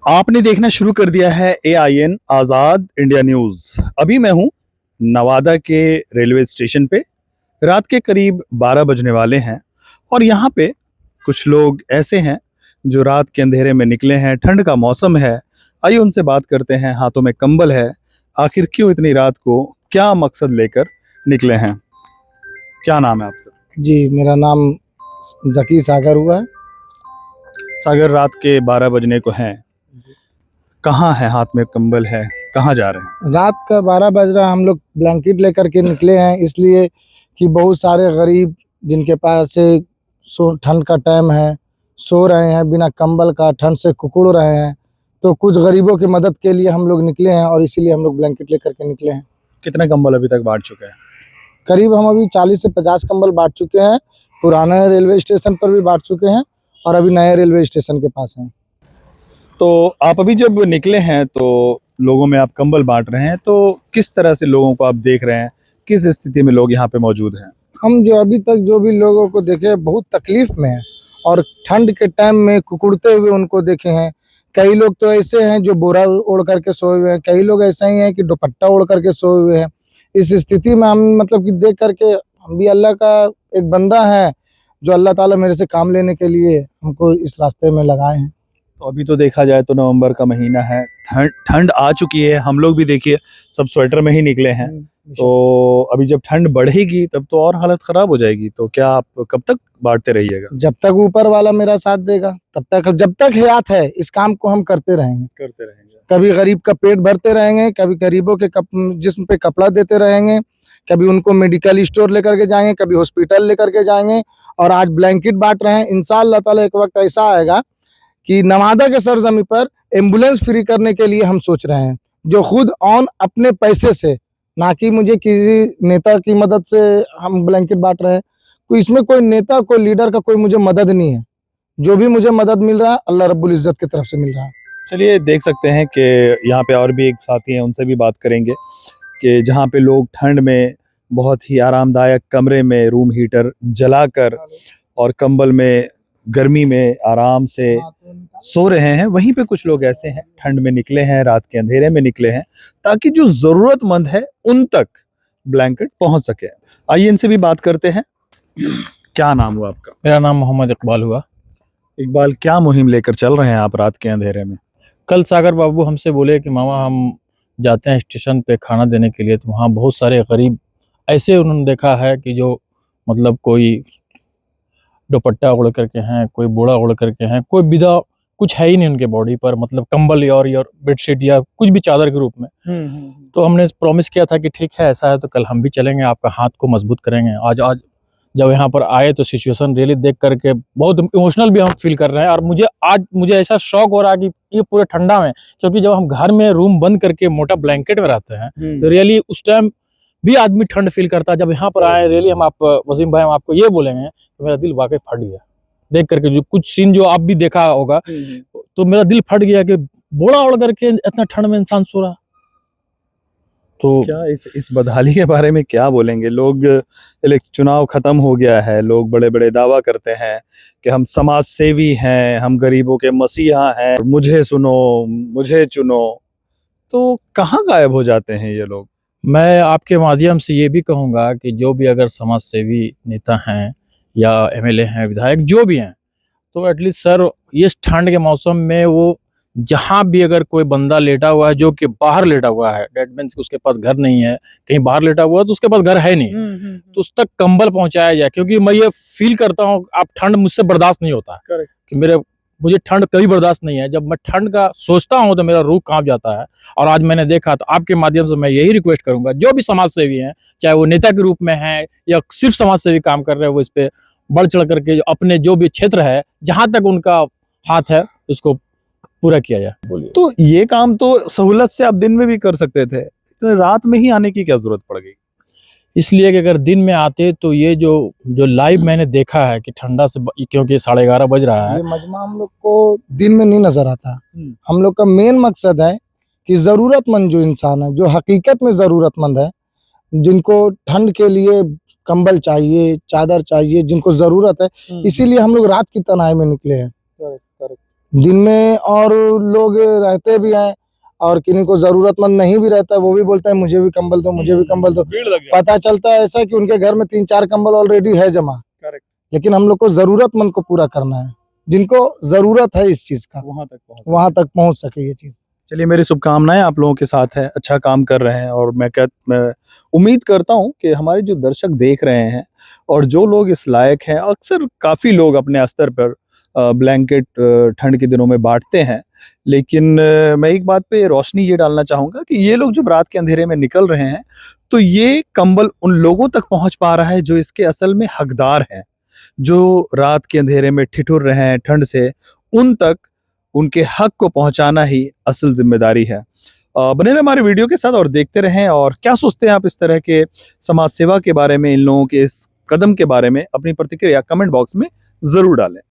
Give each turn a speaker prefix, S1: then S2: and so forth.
S1: आपने देखना शुरू कर दिया है AIN आज़ाद इंडिया न्यूज़। अभी मैं हूं नवादा के रेलवे स्टेशन पे। रात के करीब 12 बजने वाले हैं और यहाँ पे कुछ लोग ऐसे हैं जो रात के अंधेरे में निकले हैं। ठंड का मौसम है। आइए उनसे बात करते हैं। हाथों में कंबल है। आखिर क्यों इतनी रात को, क्या मकसद लेकर निकले हैं? क्या नाम है आपका?
S2: जी, मेरा नाम ज़की सागर हुआ है।
S1: सागर, रात के 12 बजने को हैं। कहाँ है? हाथ में कंबल है, कहाँ जा रहे हैं?
S2: रात का 12 बज रहा है, हम लोग ब्लैंकेट लेकर के निकले हैं इसलिए कि बहुत सारे गरीब जिनके पास से ठंड का टाइम है, सो रहे हैं बिना कंबल का, ठंड से कुकुड़ रहे हैं। तो कुछ गरीबों की मदद के लिए हम लोग निकले हैं और इसीलिए हम लोग ब्लैंकेट लेकर के निकले हैं।
S1: कितने कंबल अभी तक बांट चुके हैं?
S2: करीब हम अभी 40 से 50 कंबल बांट चुके हैं। पुराने रेलवे स्टेशन पर भी बांट चुके हैं और अभी नए रेलवे स्टेशन के पास हैं।
S1: तो आप अभी जब निकले हैं तो लोगों में आप कंबल बांट रहे हैं, तो किस तरह से लोगों को आप देख रहे हैं? किस स्थिति में लोग यहाँ पे मौजूद हैं?
S2: हम जो अभी तक जो भी लोगों को देखे बहुत तकलीफ में हैं और ठंड के टाइम में कुकुड़ते हुए उनको देखे हैं। कई लोग तो ऐसे हैं जो बोरा ओढ़ करके सोए हुए हैं, कई लोग ऐसे ही हैं कि दुपट्टा ओढ़ करके सोए हुए हैं। इस स्थिति में हम मतलब कि देख करके, हम भी अल्लाह का एक बंदा है जो अल्लाह ताला मेरे से काम लेने के लिए हमको इस रास्ते में लगाए हैं।
S1: तो अभी तो देखा जाए तो नवंबर का महीना है, ठंड आ चुकी है। हम लोग भी देखिए सब स्वेटर में ही निकले हैं। तो अभी जब ठंड बढ़ेगी तब तो और हालत खराब हो जाएगी। तो क्या आप कब तक बांटते रहिएगा?
S2: जब तक ऊपर वाला मेरा साथ देगा तब तक, जब तक हयात है इस काम को हम करते रहेंगे। कभी गरीब का पेट भरते रहेंगे, कभी गरीबों के जिस्म पे कपड़ा देते रहेंगे, कभी उनको मेडिकल स्टोर लेकर के जाएंगे, कभी हॉस्पिटल लेकर के जाएंगे। और आज ब्लैंकेट बांट रहे हैं। इंशाअल्लाह ताला एक वक्त ऐसा आएगा कि नवादा के सरजमी पर एम्बुलेंस फ्री करने के लिए हम सोच रहे हैं, जो खुद ऑन अपने पैसे से, ना कि मुझे किसी नेता की मदद से हम ब्लैंकेट बांट रहे हैं। कोई इसमें कोई नेता, कोई लीडर का कोई मुझे मदद नहीं है। जो भी मुझे मदद मिल रहा है अल्लाह रब्बुल इज्जत की तरफ से मिल रहा है।
S1: चलिए देख सकते हैं कि यहाँ पे और भी एक साथी हैं, उनसे भी बात करेंगे कि जहाँ पे लोग ठंड में बहुत ही आरामदायक कमरे में रूम हीटर जलाकर और कंबल में गर्मी में आराम से सो रहे हैं, वहीं पे कुछ लोग ऐसे हैं ठंड में निकले हैं, रात के अंधेरे में निकले हैं ताकि जो जरूरतमंद है उन तक ब्लैंकेट पहुंच सके। आइए इनसे भी बात करते हैं। क्या नाम हुआ आपका?
S3: मेरा नाम मोहम्मद इकबाल हुआ।
S1: इकबाल, क्या मुहिम लेकर चल रहे हैं आप रात के अंधेरे में?
S3: कल सागर बाबू हमसे बोले कि मामा हम जाते हैं स्टेशन पे खाना देने के लिए, तो वहाँ बहुत सारे गरीब ऐसे उन्होंने देखा है कि जो मतलब कोई दुपट्टा ओढ़ करके हैं, कोई बोरा ओढ़ करके हैं, कोई विदा कुछ है ही नहीं उनके बॉडी पर, मतलब कंबल या बेडशीट या कुछ भी चादर के रूप में। तो हमने प्रॉमिस किया था कि ठीक है ऐसा है तो कल हम भी चलेंगे, आपका हाथ को मजबूत करेंगे। आज जब यहाँ पर आए तो सिचुएशन रियली देख करके बहुत इमोशनल भी हम फील कर रहे हैं। और मुझे ऐसा शौक हो रहा है कि ये पूरे ठंडा में, क्योंकि जब हम घर में रूम बंद करके मोटा ब्लैंकेट में रहते हैं तो रियली उस टाइम भी आदमी ठंड फील करता है। जब यहाँ पर आए रियली वसीम भाई हम आपको ये बोलेंगे कि मेरा दिल वाकई फट गया देख करके। जो कुछ सीन जो आप भी देखा होगा तो मेरा दिल फट गया कि बोरा ओढ़ करके इतना ठंड में इंसान सो रहा। तो
S1: क्या इस बदहाली के बारे में क्या बोलेंगे? लोग, चुनाव खत्म हो गया है, लोग बड़े बड़े दावा करते हैं कि हम समाज सेवी हैं, हम गरीबों के मसीहा हैं, मुझे सुनो, मुझे चुनो। तो कहाँ गायब हो जाते हैं ये लोग?
S3: मैं आपके माध्यम से ये भी कहूँगा कि जो भी अगर समाज सेवी नेता हैं या MLA हैं, विधायक जो भी हैं, तो एटलीस्ट सर इस ठंड के मौसम में वो जहाँ भी अगर कोई बंदा लेटा हुआ है जो कि बाहर लेटा हुआ है, डेट मीन्स उसके पास घर नहीं है, कहीं बाहर लेटा हुआ है तो उसके पास घर है नहीं, तो उस तक कंबल पहुंचाया जाए। क्योंकि मैं ये फील करता हूँ आप ठंड मुझसे बर्दाश्त नहीं होता है कि मुझे ठंड कभी बर्दाश्त नहीं है। जब मैं ठंड का सोचता हूँ तो मेरा रूह कांप जाता है। और आज मैंने देखा तो आपके माध्यम से मैं यही रिक्वेस्ट करूंगा, जो भी समाज सेवी हैं, चाहे वो नेता के रूप में है या सिर्फ समाज सेवी काम कर रहे हैं, वो इस पे बढ़ चढ़ करके अपने जो भी क्षेत्र है जहां तक उनका हाथ है उसको पूरा किया जाए।
S1: तो ये काम तो सहूलत से आप दिन में भी कर सकते थे, इतने रात में ही आने की क्या जरूरत पड़ गई?
S3: इसलिए कि अगर दिन में आते तो ये जो लाइव मैंने देखा है कि ठंडा से, क्योंकि 11:30 बज रहा है,
S2: ये मजमा हम लोग को दिन में नहीं नजर आता। हम लोग का मेन मकसद है कि जरूरतमंद जो इंसान है, जो हकीकत में जरूरतमंद है, जिनको ठंड के लिए कंबल चाहिए, चादर चाहिए, जिनको जरूरत है, इसीलिए हम लोग रात की तन्हाई में निकले हैं। दिन में और लोग रहते भी हैं, और किन्हीं को जरूरतमंद नहीं भी रहता है वो भी बोलता है मुझे भी कंबल दो, मुझे भी कंबल दो।
S1: भीड़ लग जाती
S2: पता चलता है ऐसा कि उनके घर में 3-4 कंबल ऑलरेडी है जमा।
S1: करेक्ट।
S2: लेकिन हम लोग को जरूरतमंद को पूरा करना है, जिनको जरूरत है इस चीज का, वहां तक पहुंच सके ये चीज।
S1: चलिए, मेरी शुभकामनाएं आप लोगों के साथ है, अच्छा काम कर रहे हैं। और मैं उम्मीद करता हूं कि हमारे जो दर्शक देख रहे हैं और जो लोग इस लायक हैं, अक्सर काफ़ी लोग अपने स्तर पर ब्लैंकेट ठंड के दिनों में बांटते हैं। लेकिन मैं एक बात पे रोशनी ये डालना चाहूँगा कि ये लोग जब रात के अंधेरे में निकल रहे हैं, तो ये कंबल उन लोगों तक पहुँच पा रहा है जो इसके असल में हकदार हैं, जो रात के अंधेरे में ठिठुर रहे हैं ठंड से, उन तक उनके हक को पहुंचाना ही असल जिम्मेदारी है। बने रहे हमारे वीडियो के साथ और देखते रहें। और क्या सोचते हैं आप इस तरह के समाज सेवा के बारे में, इन लोगों के इस कदम के बारे में? अपनी प्रतिक्रिया कमेंट बॉक्स में ज़रूर डालें।